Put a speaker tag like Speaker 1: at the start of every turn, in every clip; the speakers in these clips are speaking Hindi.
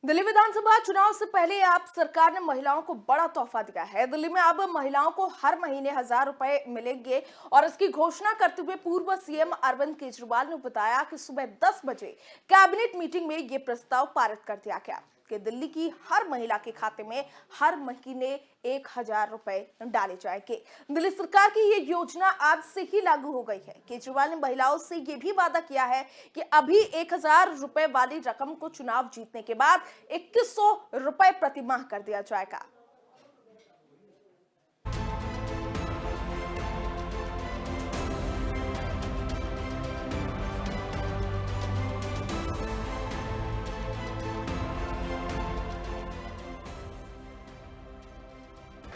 Speaker 1: दिल्ली विधानसभा चुनाव से पहले अब सरकार ने महिलाओं को बड़ा तोहफा दिया है। दिल्ली में अब महिलाओं को हर महीने 1,000 रुपए मिलेंगे और इसकी घोषणा करते हुए पूर्व सीएम अरविंद केजरीवाल ने बताया कि सुबह 10 बजे कैबिनेट मीटिंग में ये प्रस्ताव पारित कर दिया गया कि दिल्ली की हर महिला के खाते में हर महीने 1,000 रुपए डाले जाएंगे। दिल्ली सरकार की ये योजना आज से ही लागू हो गई है। केजरीवाल ने महिलाओं से ये भी वादा किया है कि अभी 1,000 रुपए वाली रकम को चुनाव जीतने के बाद 2,100 रुपए प्रति माह कर दिया जाएगा।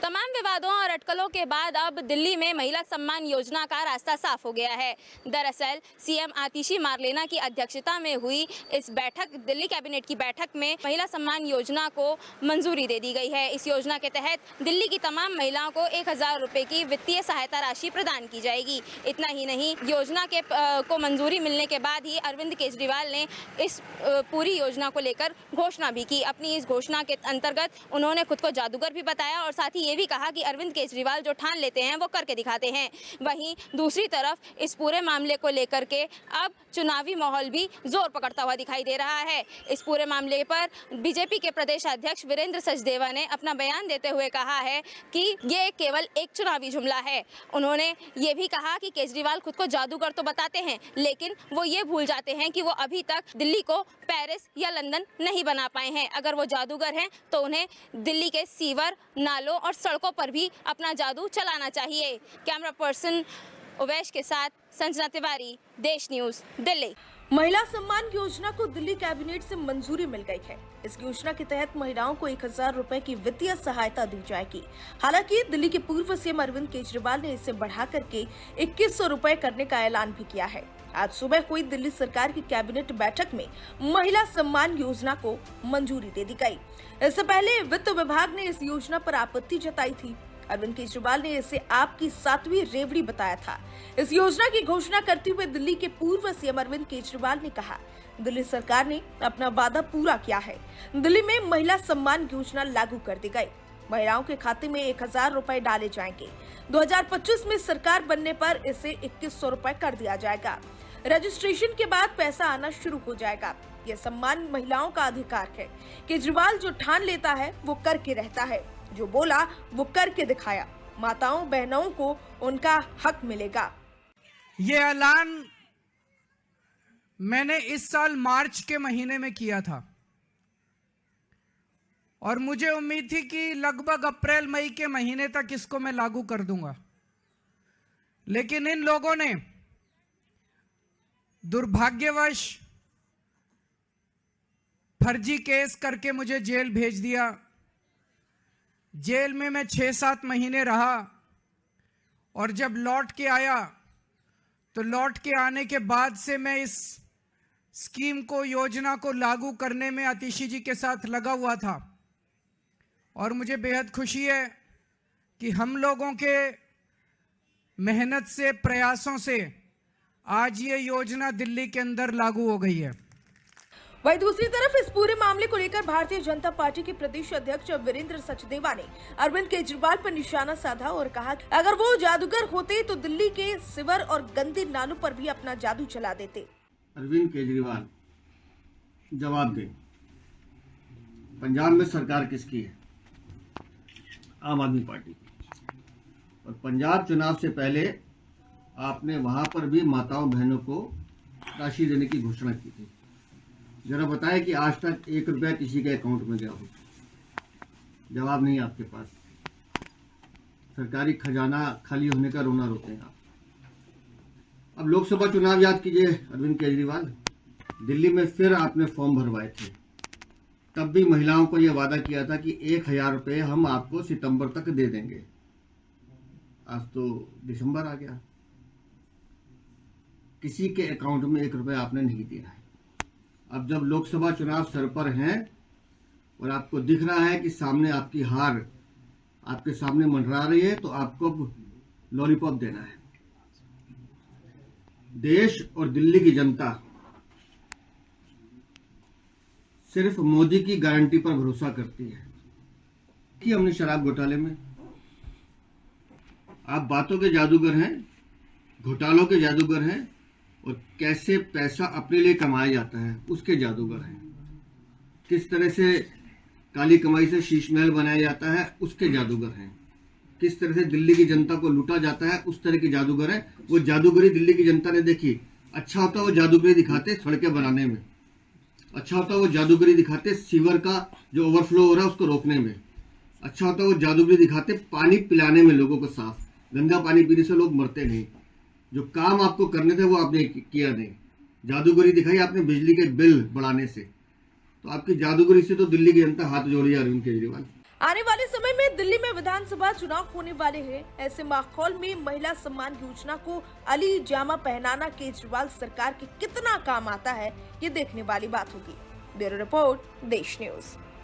Speaker 2: तमाम विवादों और अटकलों के बाद अब दिल्ली में महिला सम्मान योजना का रास्ता साफ हो गया है। दरअसल सीएम आतिशी मारलेना की अध्यक्षता में हुई इस बैठक, दिल्ली कैबिनेट की बैठक में महिला सम्मान योजना को मंजूरी दे दी गई है। इस योजना के तहत दिल्ली की तमाम महिलाओं को 1,000 रुपए की वित्तीय सहायता राशि प्रदान की जाएगी। इतना ही नहीं, योजना को मंजूरी मिलने के बाद ही अरविंद केजरीवाल ने इस पूरी योजना को लेकर घोषणा भी की। अपनी इस घोषणा के अंतर्गत उन्होंने खुद को जादूगर भी बताया और साथ ही ये भी कहा कि अरविंद केजरीवाल जो ठान लेते हैं वो करके दिखाते हैं। वहीं दूसरी तरफ इस पूरे मामले को लेकर के अब चुनावी माहौल भी जोर पकड़ता हुआ दिखाई दे रहा है। इस पूरे मामले पर बीजेपी के प्रदेश अध्यक्ष वीरेंद्र सचदेवा ने अपना बयान देते हुए कहा है कि ये केवल एक चुनावी जुमला है। उन्होंने ये भी कहा कि केजरीवाल खुद को जादूगर तो बताते हैं, लेकिन वो ये भूल जाते हैं कि वो अभी तक दिल्ली को पेरिस या लंदन नहीं बना पाए हैं। अगर वो जादूगर हैं तो उन्हें दिल्ली के सीवर, नालों और सड़कों पर भी अपना जादू चलाना चाहिए। कैमरा पर्सन उवैश के साथ संजना तिवारी, देश न्यूज, दिल्ली।
Speaker 1: महिला सम्मान योजना को दिल्ली कैबिनेट से मंजूरी मिल गई है। इस योजना के तहत महिलाओं को 1,000 रुपए की वित्तीय सहायता दी जाएगी। हालांकि दिल्ली के पूर्व सीएम अरविंद केजरीवाल ने इसे बढ़ा करके 2,100 रुपए करने का ऐलान भी किया है। आज सुबह हुई दिल्ली सरकार की कैबिनेट बैठक में महिला सम्मान योजना को मंजूरी दे दी गई। इससे पहले वित्त विभाग ने इस योजना पर आपत्ति जताई थी। अरविंद केजरीवाल ने इसे आपकी 7वीं रेवड़ी बताया था। इस योजना की घोषणा करते हुए दिल्ली के पूर्व सीएम अरविंद केजरीवाल ने कहा, दिल्ली सरकार ने अपना वादा पूरा किया है। दिल्ली में महिला सम्मान योजना लागू कर दी गई। महिलाओं के खाते में 1,000 रुपए डाले जाएंगे। 2025 में सरकार बनने पर इसे 2,100 रुपए कर दिया जाएगा। रजिस्ट्रेशन के बाद पैसा आना शुरू हो जाएगा। यह सम्मान महिलाओं का अधिकार है। केजरीवाल जो ठान लेता है वो करके रहता है, जो बोला वो करके दिखाया। माताओं बहनों को उनका हक मिलेगा।
Speaker 3: ये ऐलान मैंने इस साल मार्च के महीने में किया था और मुझे उम्मीद थी कि लगभग अप्रैल मई के महीने तक इसको मैं लागू कर दूंगा, लेकिन इन लोगों ने दुर्भाग्यवश फर्जी केस करके मुझे जेल भेज दिया। जेल में मैं 6-7 महीने रहा और जब लौट के आया तो लौट के आने के बाद से मैं इस स्कीम को, योजना को लागू करने में आतिशी जी के साथ लगा हुआ था और मुझे बेहद खुशी है कि हम लोगों के मेहनत से, प्रयासों से आज ये योजना दिल्ली के अंदर लागू हो गई है।
Speaker 1: वहीं दूसरी तरफ इस पूरे मामले को लेकर भारतीय जनता पार्टी के प्रदेश अध्यक्ष वीरेंद्र सचदेवा ने अरविंद केजरीवाल पर निशाना साधा और कहा कि अगर वो जादूगर होते तो दिल्ली के सिवर और गंदे नालों पर भी अपना जादू चला देते।
Speaker 4: अरविंद केजरीवाल जवाब दे, पंजाब में सरकार किसकी है? आम आदमी पार्टी की। और पंजाब चुनाव से पहले आपने वहां पर भी माताओं बहनों को राशि देने की घोषणा की थी। जरा बताएं कि आज तक 1 रुपया किसी के अकाउंट में गया हो? जवाब नहीं आपके पास। सरकारी खजाना खाली होने का रोना रोते हैं आप। अब लोकसभा चुनाव याद कीजिए अरविंद केजरीवाल, दिल्ली में फिर आपने फॉर्म भरवाए थे। तब भी महिलाओं को यह वादा किया था कि 1,000 रुपये हम आपको सितंबर तक दे देंगे। आज तो दिसंबर आ गया, किसी के अकाउंट में 1 रुपया आपने नहीं दिया है। अब जब लोकसभा चुनाव सर पर हैं और आपको दिख रहा है कि सामने आपकी हार आपके सामने मंडरा रही है, तो आपको लॉलीपॉप देना है। देश और दिल्ली की जनता सिर्फ मोदी की गारंटी पर भरोसा करती है कि हमने शराब घोटाले में, आप बातों के जादूगर हैं, घोटालों के जादूगर हैं, और कैसे पैसा अपने लिए कमाया जाता है उसके जादूगर हैं। किस तरह से काली कमाई से शीश महल बनाया जाता है उसके जादूगर हैं। किस तरह से दिल्ली की जनता को लूटा जाता है उस तरह के जादूगर है। वो जादूगरी दिल्ली की जनता ने देखी। अच्छा होता वो जादूगरी दिखाते सड़कें बनाने में, अच्छा होता वो जादूगरी दिखाते सीवर का जो ओवरफ्लो हो रहा है उसको रोकने में, अच्छा होता वो जादूगरी दिखाते पानी पिलाने में लोगों को साफ। गंदा पानी पीने से लोग मरते नहीं। जो काम आपको करने थे वो आपने किया नहीं। जादूगरी दिखाई आपने बिजली के बिल बढ़ाने से। तो आपकी जादूगरी से तो दिल्ली की जनता हाथ जोड़ी अरविंद केजरीवाल।
Speaker 1: आने वाले समय में दिल्ली में विधानसभा चुनाव होने वाले हैं। ऐसे माहौल में महिला सम्मान योजना को अली जामा पहनाना केजरीवाल सरकार के कितना काम आता है, ये देखने वाली बात होगी। ब्यूरो रिपोर्ट, देश न्यूज।